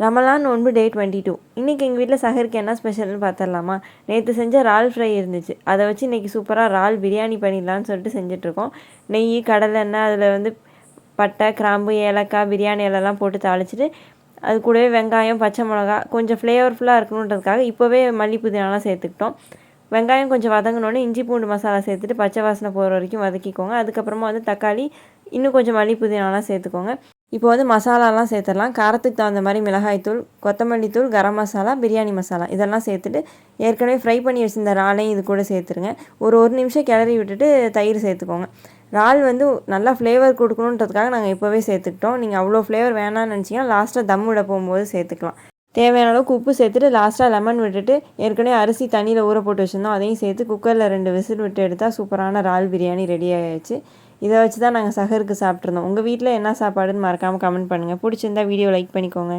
ரமலான் நோன்பு டே 22. இன்றைக்கி எங்கள் வீட்டில் சஹருக்கு என்ன ஸ்பெஷல்னு பார்த்துடலாமா? நேற்று செஞ்ச இறால் ஃப்ரை இருந்துச்சு. அதை வச்சு இன்றைக்கி சூப்பராக இறால் பிரியாணி பண்ணிடலான்னு சொல்லிட்டு செஞ்சிட்ருக்கோம். நெய், கடலெண்ணெய், அதில் பட்டை, கிராம்பு, ஏலக்காய், பிரியாணி இலைலாம் போட்டு தாளிச்சிட்டு அது கூடவே வெங்காயம், பச்சை மிளகா கொஞ்சம் ஃப்ளேவர்ஃபுல்லாக இருக்கணுன்றதுக்காக இப்போவே மல்லி புதினாலாம் சேர்த்துக்கிட்டோம். வெங்காயம் கொஞ்சம் வதங்கினோன்னே இஞ்சி பூண்டு மசாலா சேர்த்துட்டு பச்சை வாசனை போகிற வரைக்கும் வதக்கிக்கோங்க. அதுக்கப்புறமா தக்காளி, இன்னும் கொஞ்சம் மல்லி புதினாலாம் சேர்த்துக்கோங்க. இப்போ மசாலாலாம் சேர்த்துடலாம். காரத்துக்கு தகுந்த மாதிரி மிளகாய்த்தூள், கொத்தமல்லி தூள், கரம் மசாலா, பிரியாணி மசாலா இதெல்லாம் சேர்த்துட்டு ஏற்கனவே ஃப்ரை பண்ணி வச்சுருந்த இறாலையும் இது கூட சேர்த்துருங்க. ஒரு நிமிஷம் கிளறி விட்டுட்டு தயிர் சேர்த்துக்கோங்க. இறால் நல்லா ஃப்ளேவர் கொடுக்கணுன்றதுக்காக நாங்கள் இப்போவே சேர்த்துக்கிட்டோம். நீங்கள் அவ்வளோ ஃப்ளேவர் வேணான்னு நினச்சிங்கன்னா லாஸ்ட்டாக தம் விட போகும்போது சேர்த்துக்கலாம். தேவையான அளவுக்கு உப்பு சேர்த்துட்டு லாஸ்ட்டாக லெமன் விட்டுட்டு ஏற்கனவே அரிசி தண்ணியில் ஊற போட்டு வச்சுருந்தோம். அதையும் சேர்த்து குக்கரில் 2 விசில் விட்டு எடுத்தால் சூப்பரான இறால் பிரியாணி ரெடி ஆகிடுச்சு. இதை வச்சு தான் நாங்கள் சஹருக்கு சாப்பிட்ருந்தோம். உங்கள் வீட்டில் என்ன சாப்பாடுன்னு மறக்காமல் கமெண்ட் பண்ணுங்கள். பிடிச்சிருந்தா வீடியோ லைக் பண்ணிக்கோங்க.